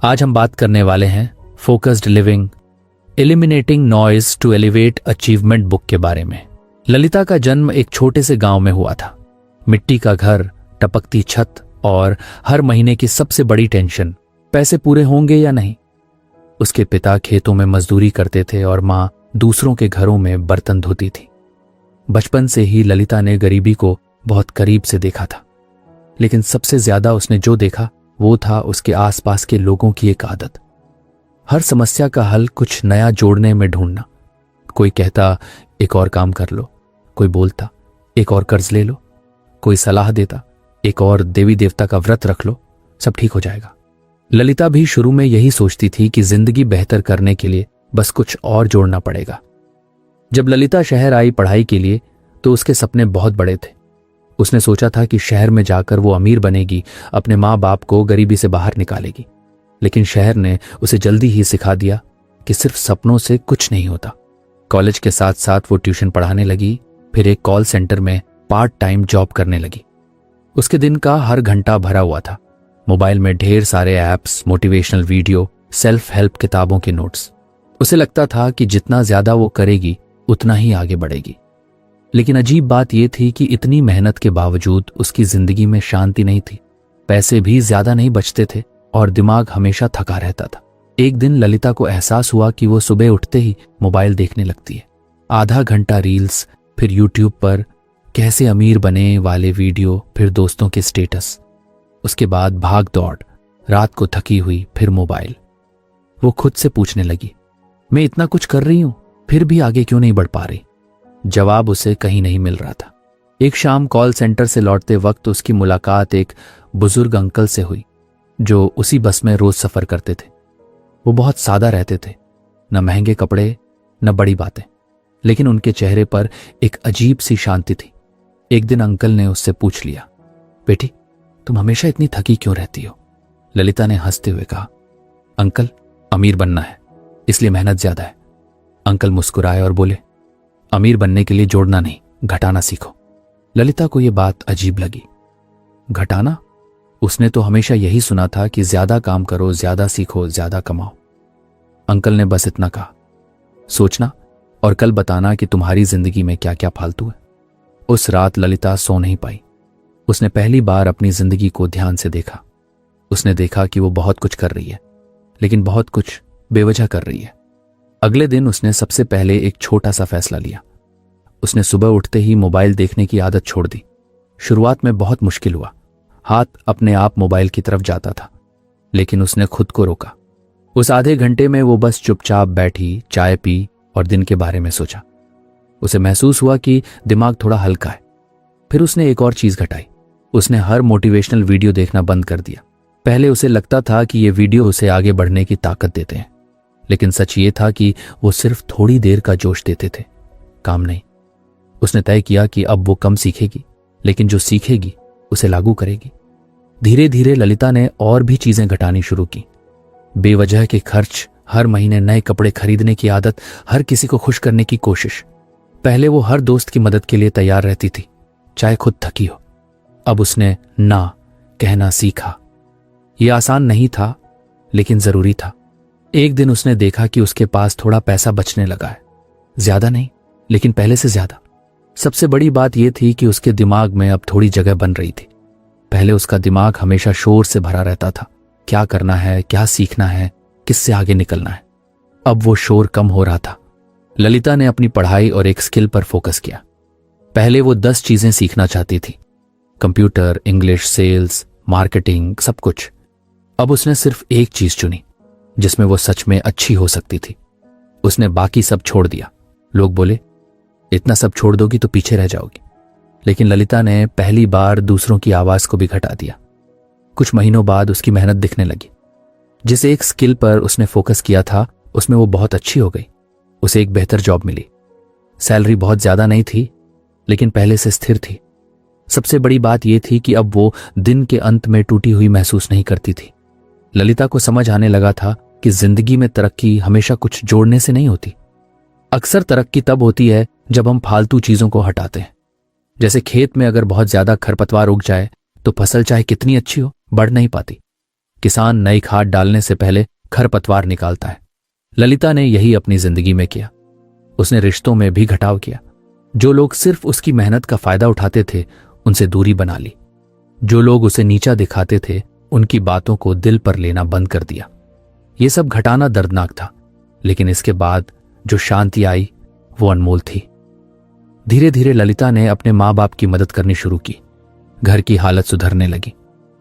आज हम बात करने वाले हैं focused living, eliminating noise to elevate achievement book के बारे में। ललिता का जन्म एक छोटे से गांव में हुआ था। मिट्टी का घर, टपकती छत और हर महीने की सबसे बड़ी टेंशन, पैसे पूरे होंगे या नहीं। उसके पिता खेतों में मजदूरी करते थे और मां दूसरों के घरों में बर्तन धोती थी। बचपन से ही ललिता ने गरीबी को बहुत करीब से देखा था, लेकिन सबसे ज्यादा उसने जो देखा वो था उसके आसपास के लोगों की एक आदत। हर समस्या का हल कुछ नया जोड़ने में ढूंढना। कोई कहता एक और काम कर लो, कोई बोलता एक और कर्ज ले लो, कोई सलाह देता एक और देवी देवता का व्रत रख लो, सब ठीक हो जाएगा। ललिता भी शुरू में यही सोचती थी कि जिंदगी बेहतर करने के लिए बस कुछ और जोड़ना पड़ेगा। जब ललिता शहर आई पढ़ाई के लिए तो उसके सपने बहुत बड़े थे। उसने सोचा था कि शहर में जाकर वो अमीर बनेगी, अपने माँ बाप को गरीबी से बाहर निकालेगी। लेकिन शहर ने उसे जल्दी ही सिखा दिया कि सिर्फ सपनों से कुछ नहीं होता। कॉलेज के साथ साथ वो ट्यूशन पढ़ाने लगी, फिर एक कॉल सेंटर में पार्ट टाइम जॉब करने लगी। उसके दिन का हर घंटा भरा हुआ था। मोबाइल में ढेर सारे apps, motivational video, self help किताबों के नोट्स। उसे लगता था कि जितना ज्यादा वो करेगी उतना ही आगे बढ़ेगी। लेकिन अजीब बात यह थी कि इतनी मेहनत के बावजूद उसकी जिंदगी में शांति नहीं थी। पैसे भी ज्यादा नहीं बचते थे और दिमाग हमेशा थका रहता था। एक दिन ललिता को एहसास हुआ कि वो सुबह उठते ही मोबाइल देखने लगती है। आधा घंटा रील्स, फिर यूट्यूब पर कैसे अमीर बने वाले वीडियो, फिर दोस्तों के स्टेटस, उसके बाद भाग दौड़, रात को थकी हुई, फिर मोबाइल। वो खुद से पूछने लगी, मैं इतना कुछ कर रही हूं फिर भी आगे क्यों नहीं बढ़ पा रही। जवाब उसे कहीं नहीं मिल रहा था। एक शाम कॉल सेंटर से लौटते वक्त उसकी मुलाकात एक बुजुर्ग अंकल से हुई जो उसी बस में रोज सफर करते थे। वो बहुत सादा रहते थे, न महंगे कपड़े न बड़ी बातें, लेकिन उनके चेहरे पर एक अजीब सी शांति थी। एक दिन अंकल ने उससे पूछ लिया, बेटी तुम हमेशा इतनी थकी क्यों रहती हो। ललिता ने हंसते हुए कहा, अंकल अमीर बनना है इसलिए मेहनत ज्यादा है। अंकल मुस्कुराए और बोले, अमीर बनने के लिए जोड़ना नहीं घटाना सीखो। ललिता को यह बात अजीब लगी। घटाना? उसने तो हमेशा यही सुना था कि ज्यादा काम करो, ज्यादा सीखो, ज्यादा कमाओ। अंकल ने बस इतना कहा, सोचना और कल बताना कि तुम्हारी जिंदगी में क्या क्या फालतू है। उस रात ललिता सो नहीं पाई। उसने पहली बार अपनी जिंदगी को ध्यान से देखा। उसने देखा कि वो बहुत कुछ कर रही है, लेकिन बहुत कुछ बेवजह कर रही है। अगले दिन उसने सबसे पहले एक छोटा सा फैसला लिया। उसने सुबह उठते ही मोबाइल देखने की आदत छोड़ दी। शुरुआत में बहुत मुश्किल हुआ, हाथ अपने आप मोबाइल की तरफ जाता था, लेकिन उसने खुद को रोका। उस आधे घंटे में वो बस चुपचाप बैठी, चाय पी और दिन के बारे में सोचा। उसे महसूस हुआ कि दिमाग थोड़ा हल्का है। फिर उसने एक और चीज घटाई। उसने हर मोटिवेशनल वीडियो देखना बंद कर दिया। पहले उसे लगता था कि ये वीडियो उसे आगे बढ़ने की ताकत देते हैं, लेकिन सच ये था कि वो सिर्फ थोड़ी देर का जोश देते थे, काम नहीं। उसने तय किया कि अब वो कम सीखेगी, लेकिन जो सीखेगी उसे लागू करेगी। धीरे धीरे ललिता ने और भी चीजें घटानी शुरू की। बेवजह के खर्च, हर महीने नए कपड़े खरीदने की आदत, हर किसी को खुश करने की कोशिश। पहले वो हर दोस्त की मदद के लिए तैयार रहती थी, चाहे खुद थकी हो। अब उसने ना कहना सीखा। यह आसान नहीं था, लेकिन जरूरी था। एक दिन उसने देखा कि उसके पास थोड़ा पैसा बचने लगा है। ज्यादा नहीं, लेकिन पहले से ज्यादा। सबसे बड़ी बात यह थी कि उसके दिमाग में अब थोड़ी जगह बन रही थी। पहले उसका दिमाग हमेशा शोर से भरा रहता था, क्या करना है, क्या सीखना है, किससे आगे निकलना है। अब वो शोर कम हो रहा था। ललिता ने अपनी पढ़ाई और एक स्किल पर फोकस किया। पहले वो 10 चीजें सीखना चाहती थी, कंप्यूटर, इंग्लिश, सेल्स, मार्केटिंग, सब कुछ। अब उसने सिर्फ एक चीज चुनी जिसमें वो सच में अच्छी हो सकती थी। उसने बाकी सब छोड़ दिया। लोग बोले, इतना सब छोड़ दोगी तो पीछे रह जाओगी। लेकिन ललिता ने पहली बार दूसरों की आवाज को भी घटा दिया। कुछ महीनों बाद उसकी मेहनत दिखने लगी। जिस एक स्किल पर उसने फोकस किया था उसमें वो बहुत अच्छी हो गई। उसे एक बेहतर जॉब मिली। सैलरी बहुत ज्यादा नहीं थी, लेकिन पहले से स्थिर थी। सबसे बड़ी बात यह थी कि अब वो दिन के अंत में टूटी हुई महसूस नहीं करती थी। ललिता को समझ आने लगा था कि जिंदगी में तरक्की हमेशा कुछ जोड़ने से नहीं होती। अक्सर तरक्की तब होती है जब हम फालतू चीजों को हटाते हैं। जैसे खेत में अगर बहुत ज्यादा खरपतवार उग जाए तो फसल चाहे कितनी अच्छी हो, बढ़ नहीं पाती। किसान नई खाद डालने से पहले खरपतवार निकालता है। ललिता ने यही अपनी जिंदगी में किया। उसने रिश्तों में भी घटाव किया। जो लोग सिर्फ उसकी मेहनत का फायदा उठाते थे उनसे दूरी बना ली। जो लोग उसे नीचा दिखाते थे उनकी बातों को दिल पर लेना बंद कर दिया। ये सब घटाना दर्दनाक था, लेकिन इसके बाद जो शांति आई वो अनमोल थी। धीरे धीरे ललिता ने अपने माँ बाप की मदद करनी शुरू की। घर की हालत सुधरने लगी।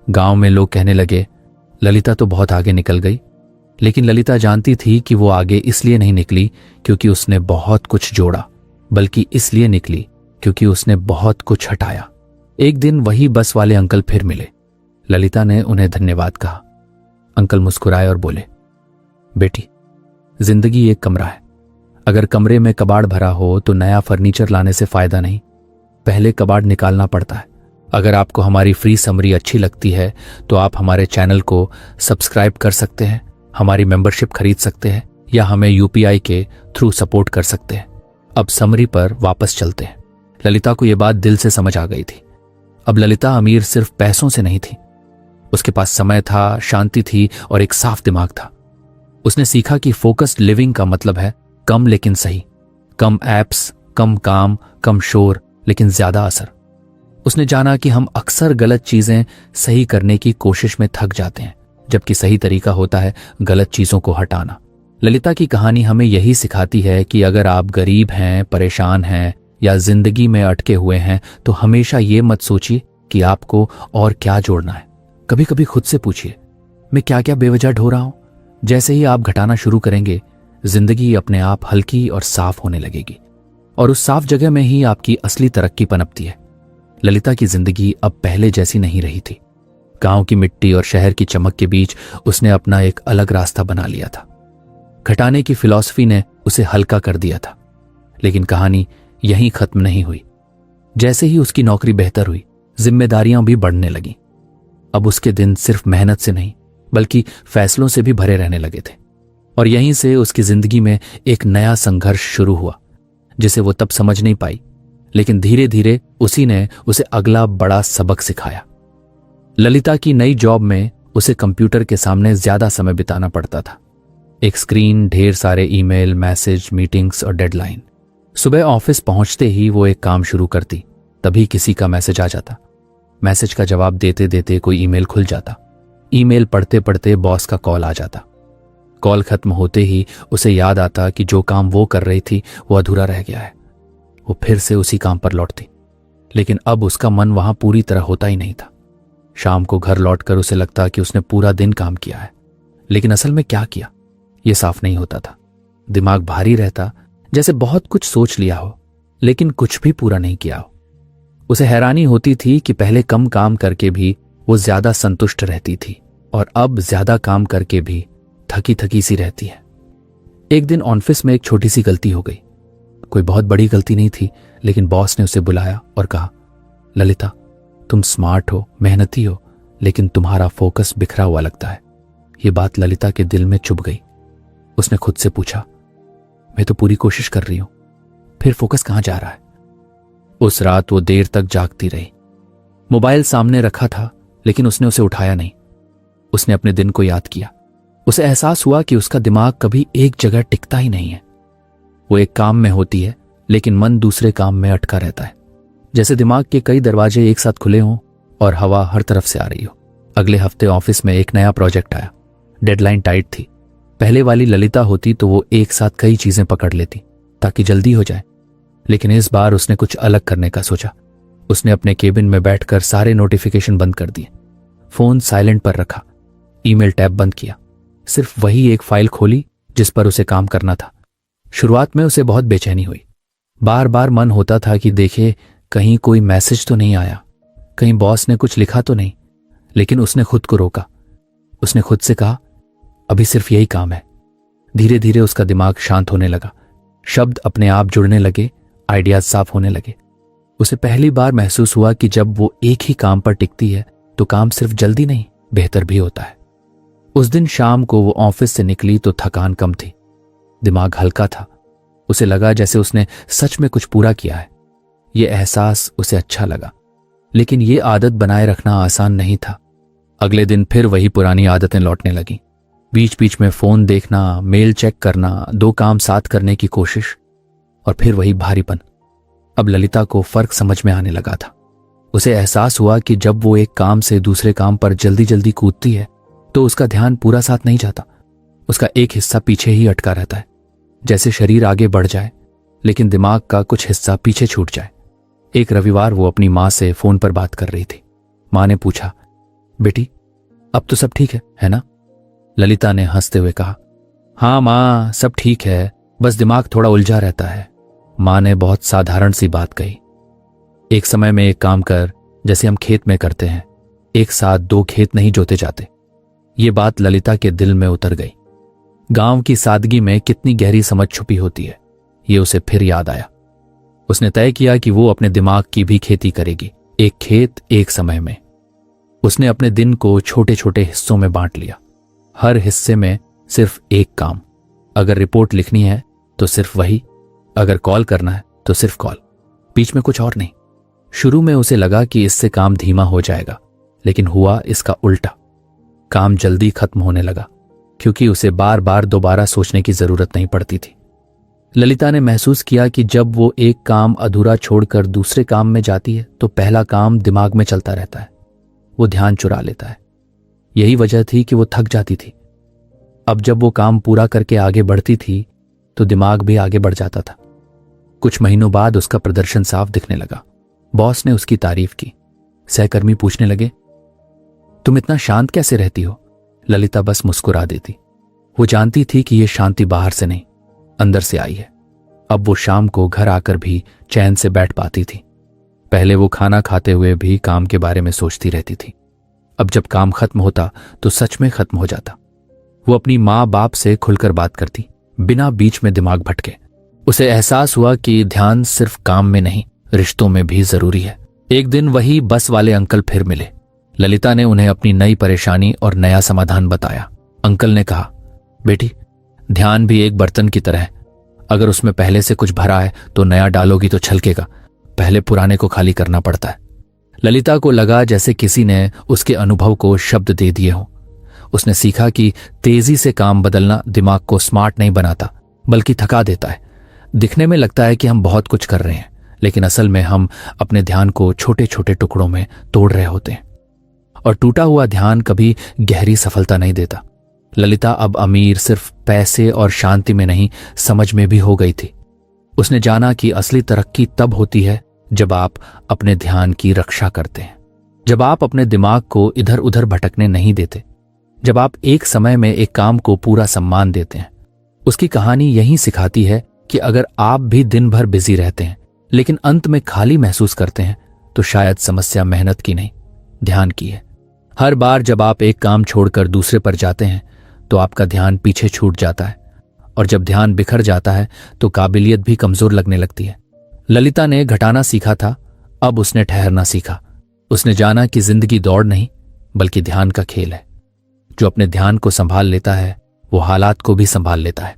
गांव में लोग कहने लगे, ललिता तो बहुत आगे निकल गई। लेकिन ललिता जानती थी कि वो आगे इसलिए नहीं निकली क्योंकि उसने बहुत कुछ जोड़ा, बल्कि इसलिए निकली क्योंकि उसने बहुत कुछ हटाया। एक दिन वही बस वाले अंकल फिर मिले। ललिता ने उन्हें धन्यवाद कहा। अंकल मुस्कुराए और बोले, बेटी, जिंदगी एक कमरा है। अगर कमरे में कबाड़ भरा हो तो नया फर्नीचर लाने से फायदा नहीं, पहले कबाड़ निकालना पड़ता है। अगर आपको हमारी फ्री समरी अच्छी लगती है तो आप हमारे चैनल को सब्सक्राइब कर सकते हैं, हमारी मेंबरशिप खरीद सकते हैं या हमें यूपीआई के थ्रू सपोर्ट कर सकते हैं। अब समरी पर वापस चलते हैं। ललिता को यह बात दिल से समझ आ गई थी। अब ललिता अमीर सिर्फ पैसों से नहीं थी। उसके पास समय था, शांति थी और एक साफ दिमाग था। उसने सीखा कि फोकस्ड लिविंग का मतलब है कम लेकिन सही, कम ऐप्स, कम काम, कम शोर, लेकिन ज्यादा असर। उसने जाना कि हम अक्सर गलत चीजें सही करने की कोशिश में थक जाते हैं, जबकि सही तरीका होता है गलत चीजों को हटाना। ललिता की कहानी हमें यही सिखाती है कि अगर आप गरीब हैं, परेशान हैं या जिंदगी में अटके हुए हैं तो हमेशा ये मत सोचिए कि आपको और क्या जोड़ना है। कभी कभी खुद से पूछिए, मैं क्या क्या बेवजह ढो रहा हूं। जैसे ही आप घटाना शुरू करेंगे, जिंदगी अपने आप हल्की और साफ होने लगेगी, और उस साफ जगह में ही आपकी असली तरक्की पनपती है। ललिता की जिंदगी अब पहले जैसी नहीं रही थी। गांव की मिट्टी और शहर की चमक के बीच उसने अपना एक अलग रास्ता बना लिया था। घटाने की फिलॉसफी ने उसे हल्का कर दिया था। लेकिन कहानी यहीं खत्म नहीं हुई। जैसे ही उसकी नौकरी बेहतर हुई, जिम्मेदारियां भी बढ़ने लगीं। अब उसके दिन सिर्फ मेहनत से नहीं बल्कि फैसलों से भी भरे रहने लगे थे। और यहीं से उसकी जिंदगी में एक नया संघर्ष शुरू हुआ, जिसे वो तब समझ नहीं पाई, लेकिन धीरे धीरे उसी ने उसे अगला बड़ा सबक सिखाया। ललिता की नई जॉब में उसे कंप्यूटर के सामने ज्यादा समय बिताना पड़ता था। एक स्क्रीन, ढेर सारे ईमेल, मैसेज, मीटिंग्स और डेडलाइन। सुबह ऑफिस पहुंचते ही वो एक काम शुरू करती, तभी किसी का मैसेज आ जाता। मैसेज का जवाब देते देते कोई ईमेल खुल जाता। ईमेल पढ़ते पढ़ते बॉस का कॉल आ जाता। कॉल खत्म होते ही उसे याद आता कि जो काम वो कर रही थी वो अधूरा रह गया है। वो फिर से उसी काम पर लौटती, लेकिन अब उसका मन वहां पूरी तरह होता ही नहीं था। शाम को घर लौटकर उसे लगता कि उसने पूरा दिन काम किया है, लेकिन असल में क्या किया ये साफ नहीं होता था। दिमाग भारी रहता, जैसे बहुत कुछ सोच लिया हो लेकिन कुछ भी पूरा नहीं किया हो। उसे हैरानी होती थी कि पहले कम काम करके भी वो ज्यादा संतुष्ट रहती थी और अब ज्यादा काम करके भी थकी थकी सी रहती है। एक दिन ऑफिस में एक छोटी सी गलती हो गई। कोई बहुत बड़ी गलती नहीं थी, लेकिन बॉस ने उसे बुलाया और कहा, ललिता, तुम स्मार्ट हो, मेहनती हो, लेकिन तुम्हारा फोकस बिखरा हुआ लगता है। ये बात ललिता के दिल में चुभ गई। उसने खुद से पूछा, मैं तो पूरी कोशिश कर रही हूं, फिर फोकस कहां जा रहा है। उस रात वो देर तक जागती रही। मोबाइल सामने रखा था, लेकिन उसने उसे उठाया नहीं। उसने अपने दिन को याद किया। उसे एहसास हुआ कि उसका दिमाग कभी एक जगह टिकता ही नहीं है। वो एक काम में होती है, लेकिन मन दूसरे काम में अटका रहता है। जैसे दिमाग के कई दरवाजे एक साथ खुले हों और हवा हर तरफ से आ रही हो। अगले हफ्ते ऑफिस में एक नया प्रोजेक्ट आया। डेडलाइन टाइट थी। पहले वाली ललिता होती तो वो एक साथ कई चीजें पकड़ लेती ताकि जल्दी हो जाए, लेकिन इस बार उसने कुछ अलग करने का सोचा। उसने अपने केबिन में बैठकर सारे नोटिफिकेशन बंद कर दिए, फोन साइलेंट पर रखा, ईमेल टैब बंद किया, सिर्फ वही एक फाइल खोली जिस पर उसे काम करना था। शुरुआत में उसे बहुत बेचैनी हुई। बार बार मन होता था कि देखे कहीं कोई मैसेज तो नहीं आया, कहीं बॉस ने कुछ लिखा तो नहीं, लेकिन उसने खुद को रोका। उसने खुद से कहा, अभी सिर्फ यही काम है। धीरे धीरे उसका दिमाग शांत होने लगा। शब्द अपने आप जुड़ने लगे, आइडियाज साफ होने लगे। उसे पहली बार महसूस हुआ कि जब वो एक ही काम पर टिकती है तो काम सिर्फ जल्दी नहीं, बेहतर भी होता है। उस दिन शाम को वो ऑफिस से निकली तो थकान कम थी, दिमाग हल्का था। उसे लगा जैसे उसने सच में कुछ पूरा किया है। ये एहसास उसे अच्छा लगा, लेकिन ये आदत बनाए रखना आसान नहीं था। अगले दिन फिर वही पुरानी आदतें लौटने लगी। बीच बीच में फोन देखना, मेल चेक करना, 2 काम साथ करने की कोशिश, और फिर वही भारीपन। अब ललिता को फर्क समझ में आने लगा था। उसे एहसास हुआ कि जब वो एक काम से दूसरे काम पर जल्दी जल्दी कूदती है तो उसका ध्यान पूरा साथ नहीं जाता। उसका एक हिस्सा पीछे ही अटका रहता है, जैसे शरीर आगे बढ़ जाए लेकिन दिमाग का कुछ हिस्सा पीछे छूट जाए। एक रविवार वो अपनी माँ से फोन पर बात कर रही थी। माँ ने पूछा, बेटी अब तो सब ठीक है ना? ललिता ने हंसते हुए कहा, हाँ माँ, सब ठीक है, बस दिमाग थोड़ा उलझा रहता है। माँ ने बहुत साधारण सी बात कही, एक समय में एक काम कर, जैसे हम खेत में करते हैं, एक साथ 2 खेत नहीं जोते जाते। ये बात ललिता के दिल में उतर गई। गांव की सादगी में कितनी गहरी समझ छुपी होती है, ये उसे फिर याद आया। उसने तय किया कि वो अपने दिमाग की भी खेती करेगी, एक खेत एक समय में। उसने अपने दिन को छोटे छोटे हिस्सों में बांट लिया, हर हिस्से में सिर्फ एक काम। अगर रिपोर्ट लिखनी है तो सिर्फ वही, अगर कॉल करना है तो सिर्फ कॉल, बीच में कुछ और नहीं। शुरू में उसे लगा कि इससे काम धीमा हो जाएगा, लेकिन हुआ इसका उल्टा। काम जल्दी खत्म होने लगा क्योंकि उसे बार बार दोबारा सोचने की जरूरत नहीं पड़ती थी। ललिता ने महसूस किया कि जब वो एक काम अधूरा छोड़कर दूसरे काम में जाती है तो पहला काम दिमाग में चलता रहता है, वो ध्यान चुरा लेता है। यही वजह थी कि वो थक जाती थी। अब जब वो काम पूरा करके आगे बढ़ती थी तो दिमाग भी आगे बढ़ जाता था। कुछ महीनों बाद उसका प्रदर्शन साफ दिखने लगा। बॉस ने उसकी तारीफ की। सहकर्मी पूछने लगे, तुम इतना शांत कैसे रहती हो? ललिता बस मुस्कुरा देती। वो जानती थी कि ये शांति बाहर से नहीं, अंदर से आई है। अब वो शाम को घर आकर भी चैन से बैठ पाती थी। पहले वो खाना खाते हुए भी काम के बारे में सोचती रहती थी। अब जब काम खत्म होता तो सच में खत्म हो जाता। वो अपनी माँ बाप से खुलकर बात करती, बिना बीच में दिमाग भटके। उसे एहसास हुआ कि ध्यान सिर्फ काम में नहीं, रिश्तों में भी जरूरी है। एक दिन वही बस वाले अंकल फिर मिले। ललिता ने उन्हें अपनी नई परेशानी और नया समाधान बताया। अंकल ने कहा, बेटी ध्यान भी एक बर्तन की तरह है, अगर उसमें पहले से कुछ भरा है तो नया डालोगी तो छलकेगा, पहले पुराने को खाली करना पड़ता है। ललिता को लगा जैसे किसी ने उसके अनुभव को शब्द दे दिए हों। उसने सीखा कि तेजी से काम बदलना दिमाग को स्मार्ट नहीं बनाता, बल्कि थका देता है। दिखने में लगता है कि हम बहुत कुछ कर रहे हैं, लेकिन असल में हम अपने ध्यान को छोटे छोटे टुकड़ों में तोड़ रहे होते हैं, और टूटा हुआ ध्यान कभी गहरी सफलता नहीं देता। ललिता अब अमीर सिर्फ पैसे और शांति में नहीं, समझ में भी हो गई थी। उसने जाना कि असली तरक्की तब होती है जब आप अपने ध्यान की रक्षा करते हैं, जब आप अपने दिमाग को इधर उधर भटकने नहीं देते, जब आप एक समय में एक काम को पूरा सम्मान देते हैं। उसकी कहानी यही सिखाती है कि अगर आप भी दिन भर बिजी रहते हैं लेकिन अंत में खाली महसूस करते हैं तो शायद समस्या मेहनत की नहीं, ध्यान की है। हर बार जब आप एक काम छोड़कर दूसरे पर जाते हैं तो आपका ध्यान पीछे छूट जाता है, और जब ध्यान बिखर जाता है तो काबिलियत भी कमजोर लगने लगती है। ललिता ने घटाना सीखा था, अब उसने ठहरना सीखा। उसने जाना कि जिंदगी दौड़ नहीं बल्कि ध्यान का खेल है। जो अपने ध्यान को संभाल लेता है वो हालात को भी संभाल लेता है,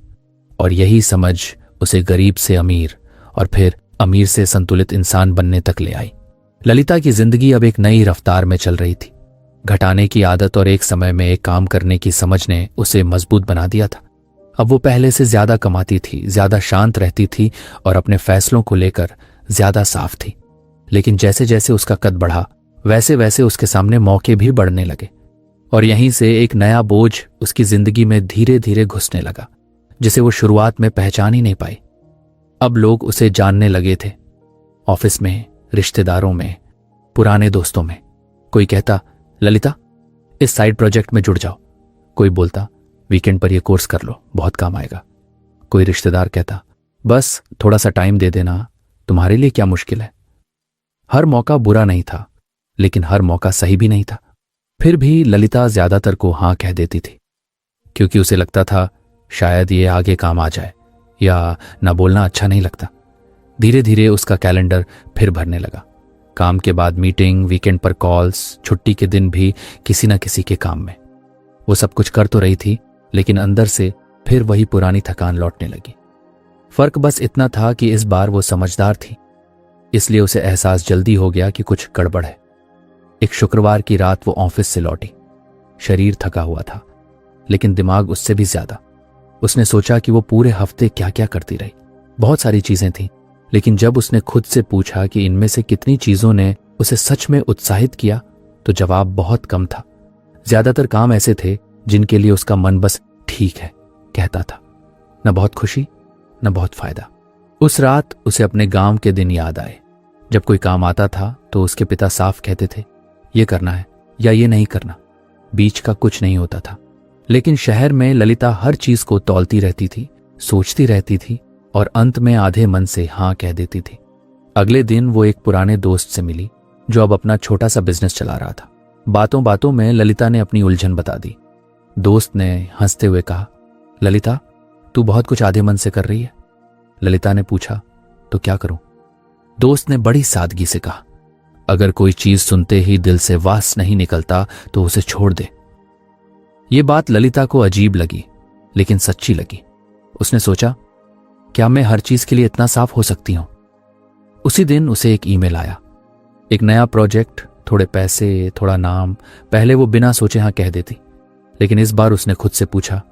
और यही समझ उसे गरीब से अमीर और फिर अमीर से संतुलित इंसान बनने तक ले आई। ललिता की जिंदगी अब एक नई रफ्तार में चल रही थी। घटाने की आदत और एक समय में एक काम करने की समझ ने उसे मजबूत बना दिया था। अब वो पहले से ज्यादा कमाती थी, ज्यादा शांत रहती थी और अपने फैसलों को लेकर ज्यादा साफ थी। लेकिन जैसे जैसे उसका कद बढ़ा वैसे वैसे उसके सामने मौके भी बढ़ने लगे, और यहीं से एक नया बोझ उसकी जिंदगी में धीरे धीरे घुसने लगा, जिसे वो शुरुआत में पहचान ही नहीं पाई। अब लोग उसे जानने लगे थे, ऑफिस में, रिश्तेदारों में, पुराने दोस्तों में। कोई कहता, ललिता इस साइड प्रोजेक्ट में जुड़ जाओ। कोई बोलता, वीकेंड पर यह कोर्स कर लो, बहुत काम आएगा। कोई रिश्तेदार कहता, बस थोड़ा सा टाइम दे देना, तुम्हारे लिए क्या मुश्किल है। हर मौका बुरा नहीं था, लेकिन हर मौका सही भी नहीं था। फिर भी ललिता ज्यादातर को हां कह देती थी, क्योंकि उसे लगता था शायद ये आगे काम आ जाए, या ना बोलना अच्छा नहीं लगता। धीरे धीरे उसका कैलेंडर फिर भरने लगा। काम के बाद मीटिंग, वीकेंड पर कॉल्स, छुट्टी के दिन भी किसी न किसी के काम में। वो सब कुछ कर तो रही थी, लेकिन अंदर से फिर वही पुरानी थकान लौटने लगी। फर्क बस इतना था कि इस बार वो समझदार थी, इसलिए उसे एहसास जल्दी हो गया कि कुछ गड़बड़ है। एक शुक्रवार की रात वो ऑफिस से लौटी। शरीर थका हुआ था, लेकिन दिमाग उससे भी ज्यादा। उसने सोचा कि वो पूरे हफ्ते क्या क्या करती रही। बहुत सारी चीजें थीं, लेकिन जब उसने खुद से पूछा कि इनमें से कितनी चीजों ने उसे सच में उत्साहित किया, तो जवाब बहुत कम था। ज्यादातर काम ऐसे थे जिनके लिए उसका मन बस ठीक है कहता था, न बहुत खुशी न बहुत फायदा। उस रात उसे अपने गांव के दिन याद आए। जब कोई काम आता था तो उसके पिता साफ कहते थे, ये करना है या ये नहीं करना, बीच का कुछ नहीं होता था। लेकिन शहर में ललिता हर चीज को तौलती रहती थी, सोचती रहती थी और अंत में आधे मन से हाँ कह देती थी। अगले दिन वो एक पुराने दोस्त से मिली जो अब अपना छोटा सा बिजनेस चला रहा था। बातों बातों में ललिता ने अपनी उलझन बता दी। दोस्त ने हंसते हुए कहा, ललिता, तू बहुत कुछ आधे मन से कर रही है। ललिता ने पूछा, तो क्या करूं? दोस्त ने बड़ी सादगी से कहा, अगर कोई चीज सुनते ही दिल से वास नहीं निकलता तो उसे छोड़ दे। ये बात ललिता को अजीब लगी, लेकिन सच्ची लगी। उसने सोचा, क्या मैं हर चीज के लिए इतना साफ हो सकती हूं? उसी दिन उसे एक ईमेल आया, एक नया प्रोजेक्ट, थोड़े पैसे, थोड़ा नाम। पहले वो बिना सोचे हाँ कह देती, लेकिन इस बार उसने खुद से पूछा,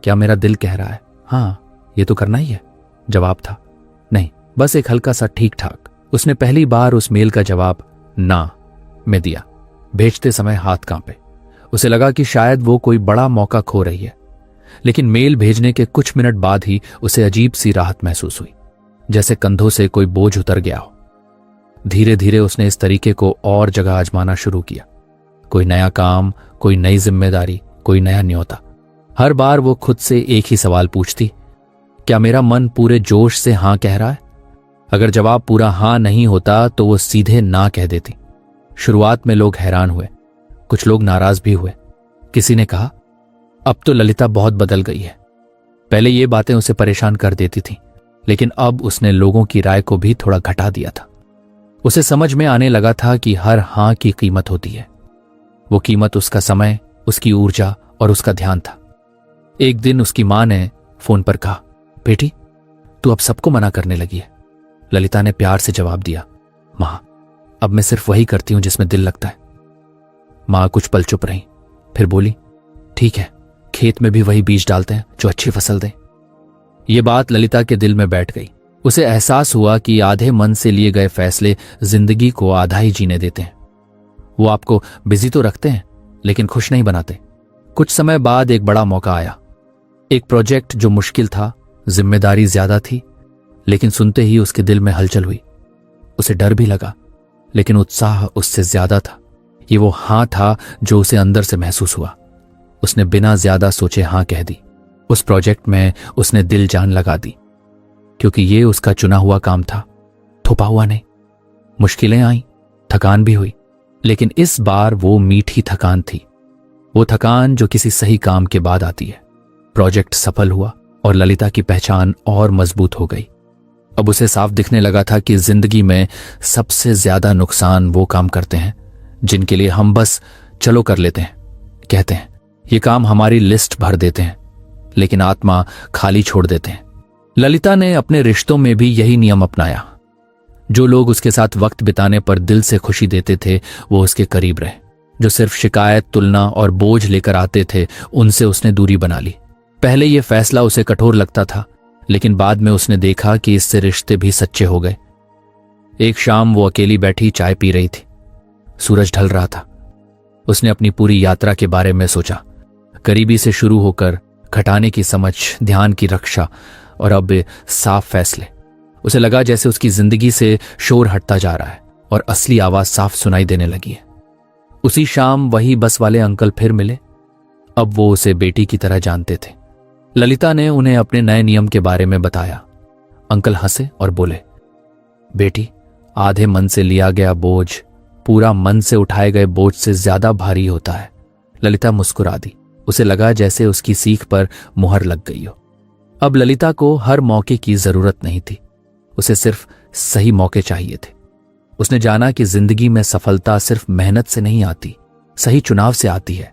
क्या मेरा दिल कह रहा है हाँ ये तो करना ही है? जवाब था नहीं, बस एक हल्का सा ठीक ठाक। उसने पहली बार उस मेल का जवाब ना में दिया। भेजते समय हाथ कांपे। उसे लगा कि शायद वो कोई बड़ा मौका खो रही है, लेकिन मेल भेजने के कुछ मिनट बाद ही उसे अजीब सी राहत महसूस हुई, जैसे कंधों से कोई बोझ उतर गया हो। धीरे धीरे उसने इस तरीके को और जगह आजमाना शुरू किया। कोई नया काम, कोई नई जिम्मेदारी, कोई नया न्योता। हर बार वो खुद से एक ही सवाल पूछती, क्या मेरा मन पूरे जोश से हां कह रहा है? अगर जवाब पूरा हां नहीं होता तो वो सीधे ना कह देती। शुरुआत में लोग हैरान हुए, कुछ लोग नाराज भी हुए। किसी ने कहा, अब तो ललिता बहुत बदल गई है। पहले ये बातें उसे परेशान कर देती थीं, लेकिन अब उसने लोगों की राय को भी थोड़ा घटा दिया था। उसे समझ में आने लगा था कि हर हां की कीमत होती है। वो कीमत उसका समय, उसकी ऊर्जा और उसका ध्यान था। एक दिन उसकी मां ने फोन पर कहा, बेटी, तू अब सबको मना करने लगी है। ललिता ने प्यार से जवाब दिया, मां, अब मैं सिर्फ वही करती हूं जिसमें दिल लगता है। मां कुछ पल चुप रही, फिर बोली, ठीक है, खेत में भी वही बीज डालते हैं जो अच्छी फसल दें। ये बात ललिता के दिल में बैठ गई। उसे एहसास हुआ कि आधे मन से लिए गए फैसले जिंदगी को आधा ही जीने देते हैं। वो आपको बिजी तो रखते हैं, लेकिन खुश नहीं बनाते। कुछ समय बाद एक बड़ा मौका आया। एक प्रोजेक्ट जो मुश्किल था, जिम्मेदारी ज्यादा थी, लेकिन सुनते ही उसके दिल में हलचल हुई। उसे डर भी लगा, लेकिन उत्साह उससे ज्यादा था। ये वो हां था जो उसे अंदर से महसूस हुआ। उसने बिना ज्यादा सोचे हां कह दी। उस प्रोजेक्ट में उसने दिल जान लगा दी, क्योंकि ये उसका चुना हुआ काम था, थोपा हुआ नहीं। मुश्किलें आईं, थकान भी हुई, लेकिन इस बार वो मीठी थकान थी। वो थकान जो किसी सही काम के बाद आती है। प्रोजेक्ट सफल हुआ और ललिता की पहचान और मजबूत हो गई। अब उसे साफ दिखने लगा था कि जिंदगी में सबसे ज्यादा नुकसान वो काम करते हैं जिनके लिए हम बस चलो कर लेते हैं, कहते हैं। ये काम हमारी लिस्ट भर देते हैं, लेकिन आत्मा खाली छोड़ देते हैं। ललिता ने अपने रिश्तों में भी यही नियम अपनाया। जो लोग उसके साथ वक्त बिताने पर दिल से खुशी देते थे, वो उसके करीब रहे। जो सिर्फ शिकायत, तुलना और बोझ लेकर आते थे, उनसे उसने दूरी बना ली। पहले यह फैसला उसे कठोर लगता था, लेकिन बाद में उसने देखा कि इससे रिश्ते भी सच्चे हो गए। एक शाम वो अकेली बैठी चाय पी रही थी। सूरज ढल रहा था। उसने अपनी पूरी यात्रा के बारे में सोचा, करीबी से शुरू होकर घटाने की समझ, ध्यान की रक्षा और अब साफ फैसले। उसे लगा जैसे उसकी जिंदगी से शोर हटता जा रहा है और असली आवाज साफ सुनाई देने लगी है। उसी शाम वही बस वाले अंकल फिर मिले। अब वो उसे बेटी की तरह जानते थे। ललिता ने उन्हें अपने नए नियम के बारे में बताया। अंकल हंसे और बोले, बेटी, आधे मन से लिया गया बोझ पूरा मन से उठाए गए बोझ से ज्यादा भारी होता है। ललिता मुस्कुरा दी। उसे लगा जैसे उसकी सीख पर मुहर लग गई हो। अब ललिता को हर मौके की जरूरत नहीं थी, उसे सिर्फ सही मौके चाहिए थे। उसने जाना कि जिंदगी में सफलता सिर्फ मेहनत से नहीं आती, सही चुनाव से आती है।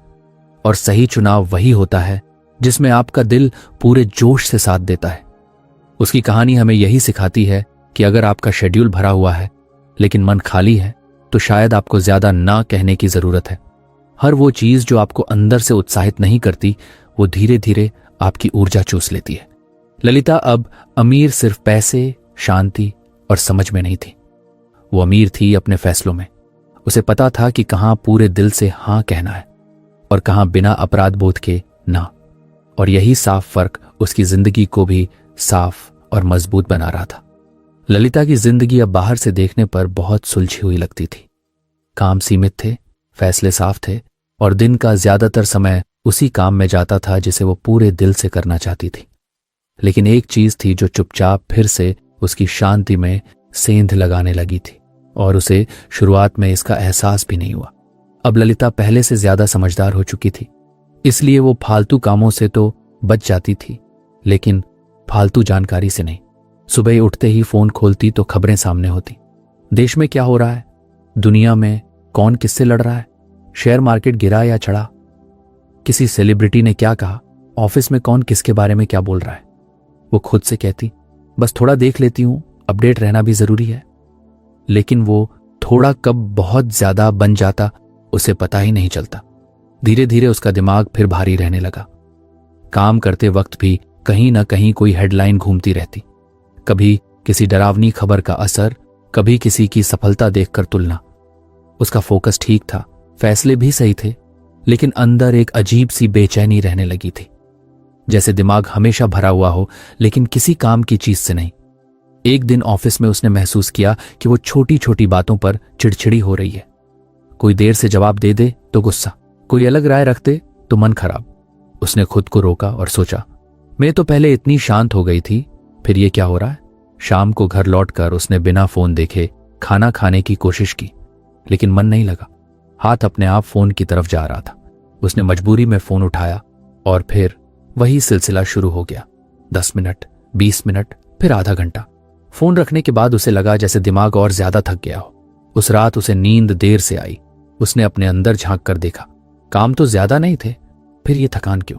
और सही चुनाव वही होता है जिसमें आपका दिल पूरे जोश से साथ देता है। उसकी कहानी हमें यही सिखाती है कि अगर आपका शेड्यूल भरा हुआ है लेकिन मन खाली है, तो शायद आपको ज्यादा ना कहने की जरूरत है। हर वो चीज जो आपको अंदर से उत्साहित नहीं करती, वो धीरे धीरे आपकी ऊर्जा चूस लेती है। ललिता अब अमीर सिर्फ पैसे, शांति और समझ में नहीं थी। वो अमीर थी अपने फैसलों में। उसे पता था कि कहां पूरे दिल से हां कहना है और कहां बिना अपराध बोध के ना। और यही साफ फर्क उसकी जिंदगी को भी साफ और मजबूत बना रहा था। ललिता की जिंदगी अब बाहर से देखने पर बहुत सुलझी हुई लगती थी। काम सीमित थे, फैसले साफ थे और दिन का ज्यादातर समय उसी काम में जाता था जिसे वो पूरे दिल से करना चाहती थी। लेकिन एक चीज थी जो चुपचाप फिर से उसकी शांति में सेंध लगाने लगी थी, और उसे शुरुआत में इसका एहसास भी नहीं हुआ। अब ललिता पहले से ज्यादा समझदार हो चुकी थी, इसलिए वो फालतू कामों से तो बच जाती थी, लेकिन फालतू जानकारी से नहीं। सुबह उठते ही फोन खोलती तो खबरें सामने होती। देश में क्या हो रहा है, दुनिया में कौन किससे लड़ रहा है, शेयर मार्केट गिरा या चढ़ा, किसी सेलिब्रिटी ने क्या कहा, ऑफिस में कौन किसके बारे में क्या बोल रहा है। वो खुद से कहती, बस थोड़ा देख लेती हूं, अपडेट रहना भी जरूरी है। लेकिन वो थोड़ा कब बहुत ज्यादा बन जाता उसे पता ही नहीं चलता। धीरे धीरे उसका दिमाग फिर भारी रहने लगा। काम करते वक्त भी कहीं ना कहीं कोई हेडलाइन घूमती रहती, कभी किसी डरावनी खबर का असर, कभी किसी की सफलता देखकर तुलना। उसका फोकस ठीक था, फैसले भी सही थे, लेकिन अंदर एक अजीब सी बेचैनी रहने लगी थी, जैसे दिमाग हमेशा भरा हुआ हो लेकिन किसी काम की चीज से नहीं। एक दिन ऑफिस में उसने महसूस किया कि वो छोटी छोटी बातों पर चिड़चिड़ी हो रही है। कोई देर से जवाब दे दे तो गुस्सा, कोई अलग राय रख दे तो मन खराब। उसने खुद को रोका और सोचा, मैं तो पहले इतनी शांत हो गई थी, फिर ये क्या हो रहा है। शाम को घर लौटकर उसने बिना फोन देखे खाना खाने की कोशिश की, लेकिन मन नहीं लगा। हाथ अपने आप फोन की तरफ जा रहा था। उसने मजबूरी में फोन उठाया और फिर वही सिलसिला शुरू हो गया। 10 मिनट, 20 मिनट, फिर आधा घंटा। फोन रखने के बाद उसे लगा जैसे दिमाग और ज्यादा थक गया हो। उस रात उसे नींद देर से आई। उसने अपने अंदर झांक कर देखा, काम तो ज्यादा नहीं थे, फिर ये थकान क्यों।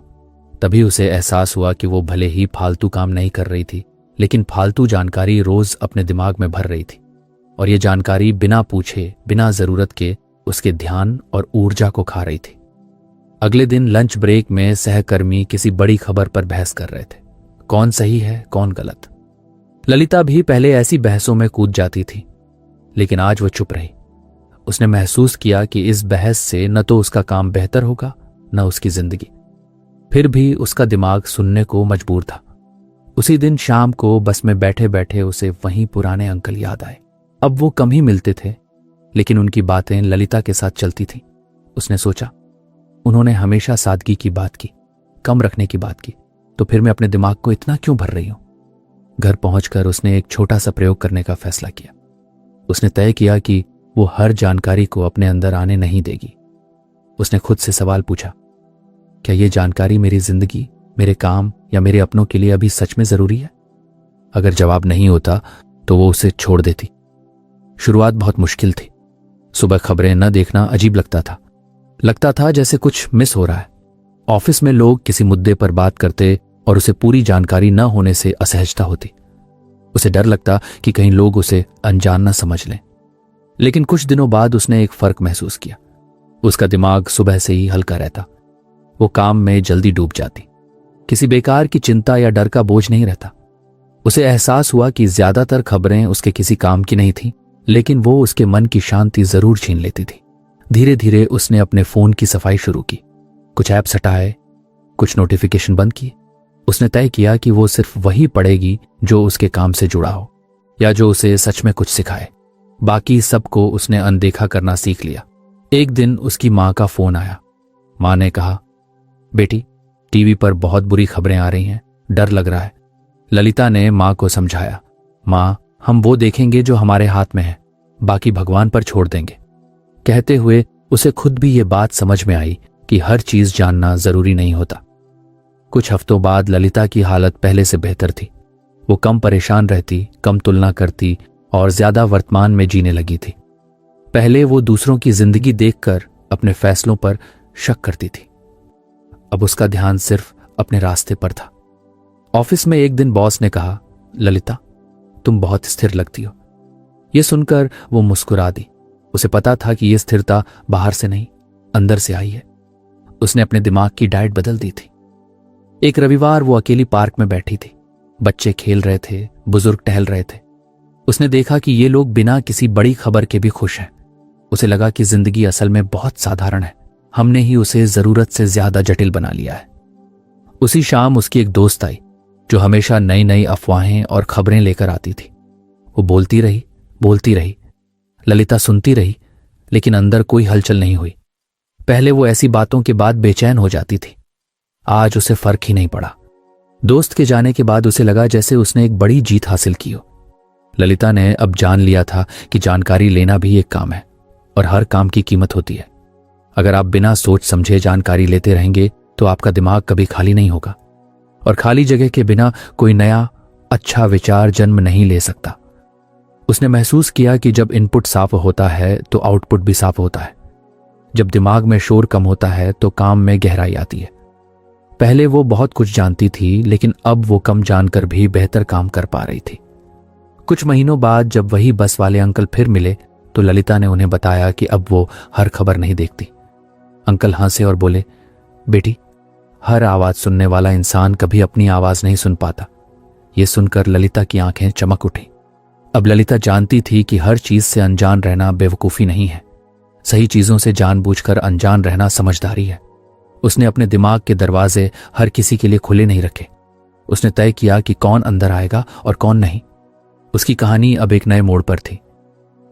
तभी उसे एहसास हुआ कि वो भले ही फालतू काम नहीं कर रही थी, लेकिन फालतू जानकारी रोज अपने दिमाग में भर रही थी, और ये जानकारी बिना पूछे, बिना जरूरत के उसके ध्यान और ऊर्जा को खा रही थी। अगले दिन लंच ब्रेक में सहकर्मी किसी बड़ी खबर पर बहस कर रहे थे, कौन सही है कौन गलत। ललिता भी पहले ऐसी बहसों में कूद जाती थी, लेकिन आज वो चुप रही। उसने महसूस किया कि इस बहस से न तो उसका काम बेहतर होगा न उसकी जिंदगी। फिर भी उसका दिमाग सुनने को मजबूर था। उसी दिन शाम को बस में बैठे बैठे उसे वहीं पुराने अंकल याद आए। अब वो कम ही मिलते थे, लेकिन उनकी बातें ललिता के साथ चलती थीं। उसने सोचा, उन्होंने हमेशा सादगी की बात की, कम रखने की बात की, तो फिर मैं अपने दिमाग को इतना क्यों भर रही हूं। घर पहुंचकर उसने एक छोटा सा प्रयोग करने का फैसला किया। उसने तय किया कि वो हर जानकारी को अपने अंदर आने नहीं देगी। उसने खुद से सवाल पूछा, क्या ये जानकारी मेरी जिंदगी, मेरे काम या मेरे अपनों के लिए अभी सच में जरूरी है। अगर जवाब नहीं होता तो वो उसे छोड़ देती। शुरुआत बहुत मुश्किल थी। सुबह खबरें न देखना अजीब लगता था जैसे कुछ मिस हो रहा है। ऑफिस में लोग किसी मुद्दे पर बात करते और उसे पूरी जानकारी न होने से असहजता होती। उसे डर लगता कि कहीं लोग उसे अनजान न समझ लें। लेकिन कुछ दिनों बाद उसने एक फर्क महसूस किया। उसका दिमाग सुबह से ही हल्का रहता, वो काम में जल्दी डूब जाती, किसी बेकार की चिंता या डर का बोझ नहीं रहता। उसे एहसास हुआ कि ज्यादातर खबरें उसके किसी काम की नहीं थी, लेकिन वो उसके मन की शांति जरूर छीन लेती थी। धीरे धीरे उसने अपने फोन की सफाई शुरू की, कुछ ऐप्स हटाए, कुछ नोटिफिकेशन बंद किए। उसने तय किया कि वो सिर्फ वही पढ़ेगी जो उसके काम से जुड़ा हो या जो उसे सच में कुछ सिखाए। बाकी सबको उसने अनदेखा करना सीख लिया। एक दिन उसकी माँ का फोन आया। माँ ने कहा, बेटी, टीवी पर बहुत बुरी खबरें आ रही हैं, डर लग रहा है। ललिता ने माँ को समझाया, माँ, हम वो देखेंगे जो हमारे हाथ में है, बाकी भगवान पर छोड़ देंगे। कहते हुए उसे खुद भी ये बात समझ में आई कि हर चीज जानना जरूरी नहीं होता। कुछ हफ्तों बाद ललिता की हालत पहले से बेहतर थी। वो कम परेशान रहती, कम तुलना करती और ज्यादा वर्तमान में जीने लगी थी। पहले वो दूसरों की जिंदगी देखकर अपने फैसलों पर शक करती थी। अब उसका ध्यान सिर्फ अपने रास्ते पर था। ऑफिस में एक दिन बॉस ने कहा, ललिता, तुम बहुत स्थिर लगती हो। ये सुनकर वो मुस्कुरा दी। उसे पता था कि यह स्थिरता बाहर से नहीं, अंदर से आई है। उसने अपने दिमाग की डाइट बदल दी थी। एक रविवार वो अकेली पार्क में बैठी थी। बच्चे खेल रहे थे, बुजुर्ग टहल रहे थे। उसने देखा कि ये लोग बिना किसी बड़ी खबर के भी खुश हैं। उसे लगा कि जिंदगी असल में बहुत साधारण है, हमने ही उसे जरूरत से ज्यादा जटिल बना लिया है। उसी शाम उसकी एक दोस्त आई जो हमेशा नई नई अफवाहें और खबरें लेकर आती थी। वो बोलती रही। ललिता सुनती रही, लेकिन अंदर कोई हलचल नहीं हुई। पहले वो ऐसी बातों के बाद बेचैन हो जाती थी, आज उसे फर्क ही नहीं पड़ा। दोस्त के जाने के बाद उसे लगा जैसे उसने एक बड़ी जीत हासिल की हो। ललिता ने अब जान लिया था कि जानकारी लेना भी एक काम है और हर काम की कीमत होती है। अगर आप बिना सोच समझे जानकारी लेते रहेंगे तो आपका दिमाग कभी खाली नहीं होगा, और खाली जगह के बिना कोई नया अच्छा विचार जन्म नहीं ले सकता। उसने महसूस किया कि जब इनपुट साफ होता है तो आउटपुट भी साफ होता है। जब दिमाग में शोर कम होता है तो काम में गहराई आती है। पहले वो बहुत कुछ जानती थी, लेकिन अब वो कम जानकर भी बेहतर काम कर पा रही थी। कुछ महीनों बाद जब वही बस वाले अंकल फिर मिले तो ललिता ने उन्हें बताया कि अब वो हर खबर नहीं देखती। अंकल हंसे और बोले, बेटी, हर आवाज सुनने वाला इंसान कभी अपनी आवाज नहीं सुन पाता। ये सुनकर ललिता की आंखें चमक उठी। अब ललिता जानती थी कि हर चीज से अनजान रहना बेवकूफी नहीं है, सही चीजों से जानबूझकर अनजान रहना समझदारी है। उसने अपने दिमाग के दरवाजे हर किसी के लिए खुले नहीं रखे। उसने तय किया कि कौन अंदर आएगा और कौन नहीं। उसकी कहानी अब एक नए मोड़ पर थी।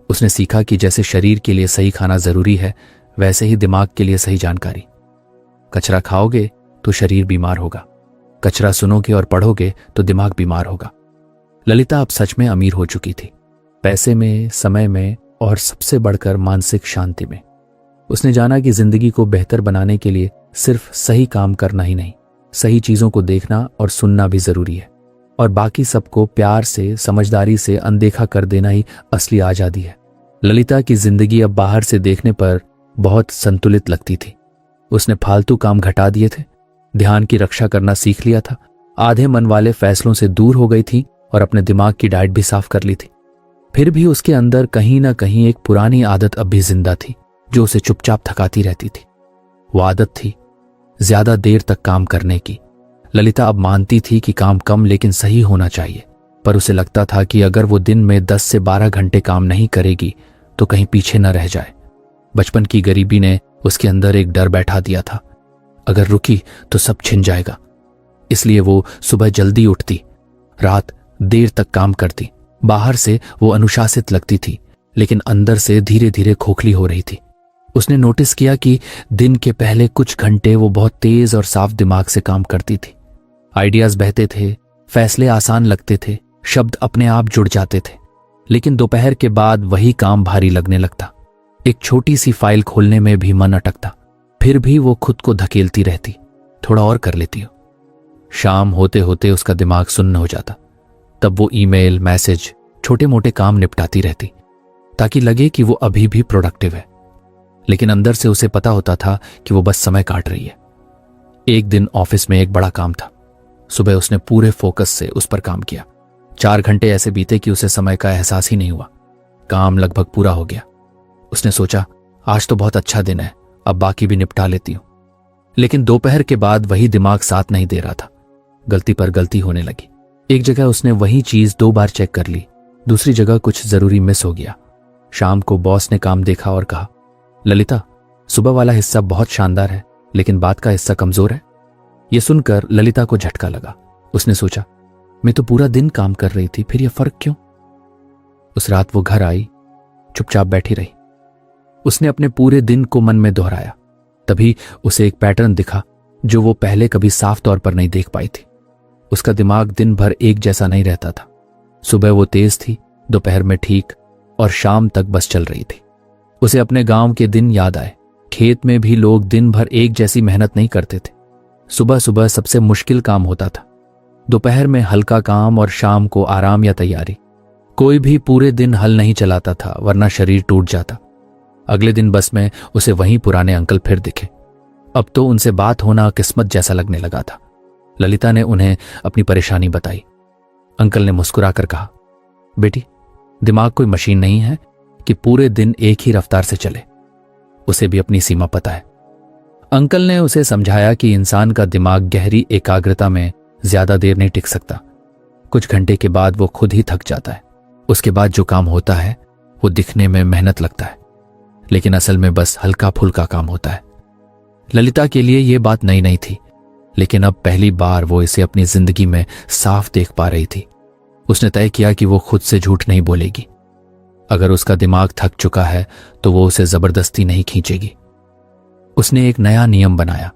उसने सीखा कि जैसे शरीर के लिए सही खाना जरूरी है, वैसे ही दिमाग के लिए सही जानकारी। कचरा खाओगे तो शरीर बीमार होगा, कचरा सुनोगे और पढ़ोगे तो दिमाग बीमार होगा। ललिता अब सच में अमीर हो चुकी थी, पैसे में, समय में और सबसे बढ़कर मानसिक शांति में। उसने जाना कि जिंदगी को बेहतर बनाने के लिए सिर्फ सही काम करना ही नहीं, सही चीजों को देखना और सुनना भी जरूरी है, और बाकी सबको प्यार से, समझदारी से अनदेखा कर देना ही असली आजादी है। ललिता की जिंदगी अब बाहर से देखने पर बहुत संतुलित लगती थी। उसने फालतू काम घटा दिए थे, ध्यान की रक्षा करना सीख लिया था, आधे मन वाले फैसलों से दूर हो गई थी और अपने दिमाग की डाइट भी साफ कर ली थी। फिर भी उसके अंदर कहीं ना कहीं एक पुरानी आदत अब भी जिंदा थी जो उसे चुपचाप थकाती रहती थी। वो आदत थी ज्यादा देर तक काम करने की। ललिता अब मानती थी कि काम कम लेकिन सही होना चाहिए, पर उसे लगता था कि अगर वो दिन में 10 से 12 घंटे काम नहीं करेगी तो कहीं पीछे न रह जाए। बचपन की गरीबी ने उसके अंदर एक डर बैठा दिया था, अगर रुकी तो सब छिन जाएगा। इसलिए वो सुबह जल्दी उठती, रात देर तक काम करती। बाहर से वो अनुशासित लगती थी, लेकिन अंदर से धीरे धीरे खोखली हो रही थी। उसने नोटिस किया कि दिन के पहले कुछ घंटे वो बहुत तेज और साफ दिमाग से काम करती थी। आइडियाज बहते थे, फैसले आसान लगते थे, शब्द अपने आप जुड़ जाते थे। लेकिन दोपहर के बाद वही काम भारी लगने लगता। एक छोटी सी फाइल खोलने में भी मन अटकता, फिर भी वो खुद को धकेलती रहती, थोड़ा और कर लेती हो। शाम होते होते उसका दिमाग सुन्न हो जाता। तब वो ईमेल, मैसेज, छोटे मोटे काम निपटाती रहती ताकि लगे कि वो अभी भी प्रोडक्टिव है, लेकिन अंदर से उसे पता होता था कि वो बस समय काट रही है। एक दिन ऑफिस में एक बड़ा काम था। सुबह उसने पूरे फोकस से उस पर काम किया। 4 घंटे ऐसे बीते कि उसे समय का एहसास ही नहीं हुआ। काम लगभग पूरा हो गया। उसने सोचा, आज तो बहुत अच्छा दिन है, अब बाकी भी निपटा लेती हूं। लेकिन दोपहर के बाद वही दिमाग साथ नहीं दे रहा था। गलती पर गलती होने लगी। एक जगह उसने वही चीज 2 बार चेक कर ली, दूसरी जगह कुछ जरूरी मिस हो गया। शाम को बॉस ने काम देखा और कहा, ललिता, सुबह वाला हिस्सा बहुत शानदार है, लेकिन बाद का हिस्सा कमजोर है। यह सुनकर ललिता को झटका लगा। उसने सोचा, मैं तो पूरा दिन काम कर रही थी, फिर यह फर्क क्यों? उस रात वो घर आई, चुपचाप बैठी रही। उसने अपने पूरे दिन को मन में दोहराया। तभी उसे एक पैटर्न दिखा जो वो पहले कभी साफ तौर पर नहीं देख पाई थी। उसका दिमाग दिन भर एक जैसा नहीं रहता था। सुबह वो तेज थी, दोपहर में ठीक, और शाम तक बस चल रही थी। उसे अपने गांव के दिन याद आए। खेत में भी लोग दिन भर एक जैसी मेहनत नहीं करते थे। सुबह सुबह सबसे मुश्किल काम होता था, दोपहर में हल्का काम और शाम को आराम या तैयारी। कोई भी पूरे दिन हल नहीं चलाता था, वरना शरीर टूट जाता। अगले दिन बस में उसे वहीं पुराने अंकल फिर दिखे। अब तो उनसे बात होना किस्मत जैसा लगने लगा था। ललिता ने उन्हें अपनी परेशानी बताई। अंकल ने मुस्कुराकर कहा, बेटी, दिमाग कोई मशीन नहीं है कि पूरे दिन एक ही रफ्तार से चले। उसे भी अपनी सीमा पता है। अंकल ने उसे समझाया कि इंसान का दिमाग गहरी एकाग्रता में ज्यादा देर नहीं टिक सकता। कुछ घंटे के बाद वो खुद ही थक जाता है। उसके बाद जो काम होता है वो दिखने में मेहनत लगता है, लेकिन असल में बस हल्का फुल्का काम होता है। ललिता के लिए ये बात नई नहीं थी, लेकिन अब पहली बार वो इसे अपनी जिंदगी में साफ देख पा रही थी। उसने तय किया कि वो खुद से झूठ नहीं बोलेगी। अगर उसका दिमाग थक चुका है तो वो उसे जबरदस्ती नहीं खींचेगी। उसने एक नया नियम बनाया।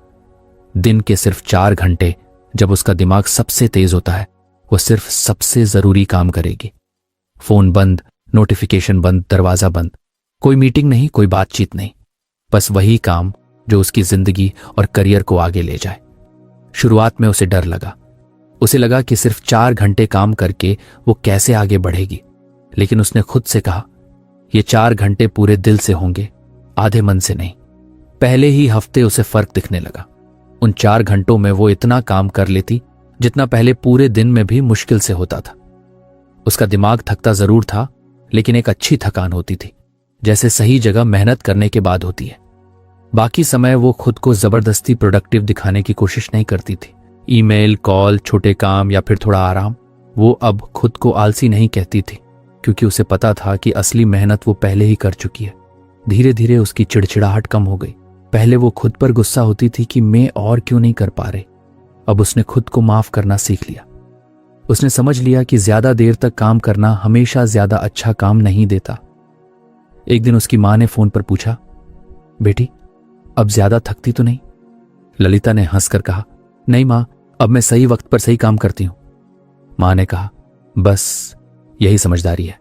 दिन के सिर्फ 4 घंटे जब उसका दिमाग सबसे तेज होता है, वो सिर्फ सबसे जरूरी काम करेगी। फोन बंद, नोटिफिकेशन बंद, दरवाजा बंद, कोई मीटिंग नहीं, कोई बातचीत नहीं, बस वही काम जो उसकी जिंदगी और करियर को आगे ले जाए। शुरुआत में उसे डर लगा। उसे लगा कि सिर्फ 4 घंटे काम करके वो कैसे आगे बढ़ेगी, लेकिन उसने खुद से कहा, ये 4 घंटे पूरे दिल से होंगे, आधे मन से नहीं। पहले ही हफ्ते उसे फर्क दिखने लगा। उन 4 घंटों में वो इतना काम कर लेती जितना पहले पूरे दिन में भी मुश्किल से होता था। उसका दिमाग थकता जरूर था, लेकिन एक अच्छी थकान होती थी, जैसे सही जगह मेहनत करने के बाद होती है। बाकी समय वो खुद को जबरदस्ती प्रोडक्टिव दिखाने की कोशिश नहीं करती थी। ईमेल, कॉल, छोटे काम या फिर थोड़ा आराम, वो अब खुद को आलसी नहीं कहती थी, क्योंकि उसे पता था कि असली मेहनत वो पहले ही कर चुकी है। धीरे धीरे उसकी चिड़चिड़ाहट कम हो गई। पहले वो खुद पर गुस्सा होती थी कि मैं और क्यों नहीं कर पा रही। अब उसने खुद को माफ करना सीख लिया। उसने समझ लिया कि ज्यादा देर तक काम करना हमेशा ज्यादा अच्छा काम नहीं देता। एक दिन उसकी मां ने फोन पर पूछा, बेटी अब ज्यादा थकती तो नहीं? ललिता ने हंसकर कहा, नहीं मां, अब मैं सही वक्त पर सही काम करती हूं। मां ने कहा, बस यही समझदारी है।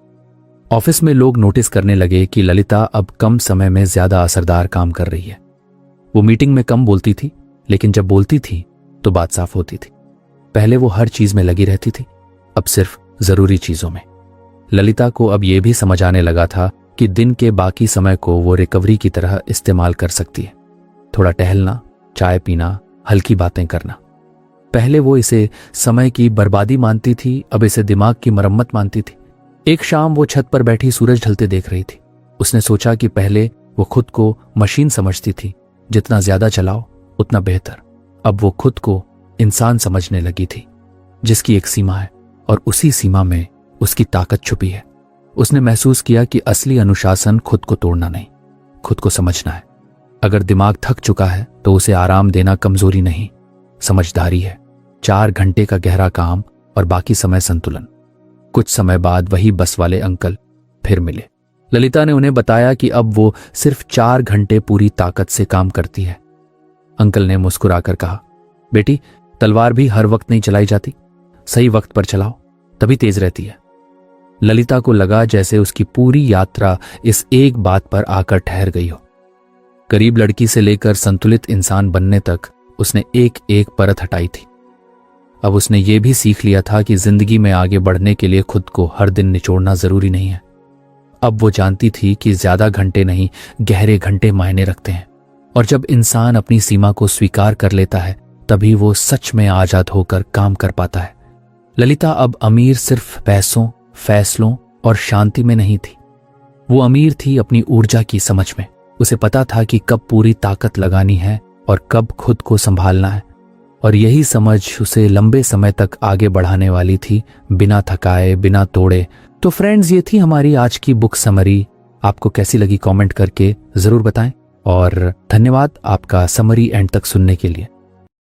ऑफिस में लोग नोटिस करने लगे कि ललिता अब कम समय में ज्यादा असरदार काम कर रही है। वो मीटिंग में कम बोलती थी, लेकिन जब बोलती थी तो बात साफ होती थी। पहले वो हर चीज में लगी रहती थी, अब सिर्फ जरूरी चीजों में। ललिता को अब यह भी समझ आने लगा था कि दिन के बाकी समय को वो रिकवरी की तरह इस्तेमाल कर सकती है। थोड़ा टहलना, चाय पीना, हल्की बातें करना। पहले वो इसे समय की बर्बादी मानती थी, अब इसे दिमाग की मरम्मत मानती थी। एक शाम वो छत पर बैठी सूरज ढलते देख रही थी। उसने सोचा कि पहले वो खुद को मशीन समझती थी, जितना ज्यादा चलाओ उतना बेहतर। अब वो खुद को इंसान समझने लगी थी, जिसकी एक सीमा है और उसी सीमा में उसकी ताकत छुपी है। उसने महसूस किया कि असली अनुशासन खुद को तोड़ना नहीं, खुद को समझना है। अगर दिमाग थक चुका है तो उसे आराम देना कमजोरी नहीं, समझदारी है। 4 घंटे का गहरा काम और बाकी समय संतुलन। कुछ समय बाद वही बस वाले अंकल फिर मिले। ललिता ने उन्हें बताया कि अब वो सिर्फ 4 घंटे पूरी ताकत से काम करती है। अंकल ने मुस्कुराकर कहा, बेटी तलवार भी हर वक्त नहीं चलाई जाती, सही वक्त पर चलाओ तभी तेज रहती है। ललिता को लगा जैसे उसकी पूरी यात्रा इस एक बात पर आकर ठहर गई हो। गरीब लड़की से लेकर संतुलित इंसान बनने तक उसने एक एक परत हटाई थी। अब उसने ये भी सीख लिया था कि जिंदगी में आगे बढ़ने के लिए खुद को हर दिन निचोड़ना जरूरी नहीं है। अब वो जानती थी कि ज्यादा घंटे नहीं, गहरे घंटे मायने रखते हैं, और जब इंसान अपनी सीमा को स्वीकार कर लेता है तभी वो सच में आजाद होकर काम कर पाता है। ललिता अब अमीर सिर्फ पैसों, फैसलों और शांति में नहीं थी, वो अमीर थी अपनी ऊर्जा की समझ में। उसे पता था कि कब पूरी ताकत लगानी है और कब खुद को संभालना है, और यही समझ उसे लंबे समय तक आगे बढ़ाने वाली थी, बिना थकाए, बिना तोड़े। तो फ्रेंड्स, ये थी हमारी आज की बुक समरी। आपको कैसी लगी कमेंट करके जरूर बताएं, और धन्यवाद आपका समरी एंड तक सुनने के लिए।